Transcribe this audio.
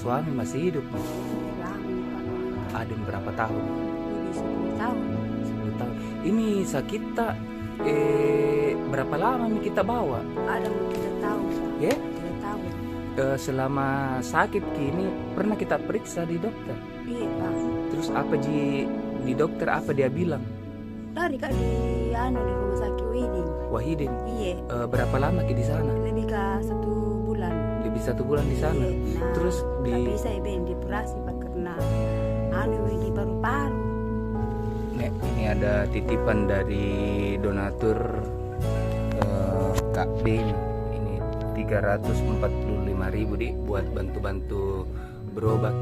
suami masih hidup. lama Pak. Adem berapa tahun? Lebih 10 tahun. 10 tahun. Ini sakitnya berapa lama nih kita bawa? Ada yang tidak tahu Pak. Ya? Tidak tahu. Selama sakit kini pernah kita periksa di dokter. Iya Pak. Terus apa di dokter apa dia bilang? Dari Kak di rumah sakit Widing. Wahidin. Iya. Berapa lama di sana? Lebih ke 1 bulan. Lebih 1 bulan di sana. Iya. Nah, Terus tapi saya dioperasi Pak karena di paru-paru. Nek, ini ada titipan dari donatur Kak B ini 345.000 buat bantu-bantu berobat.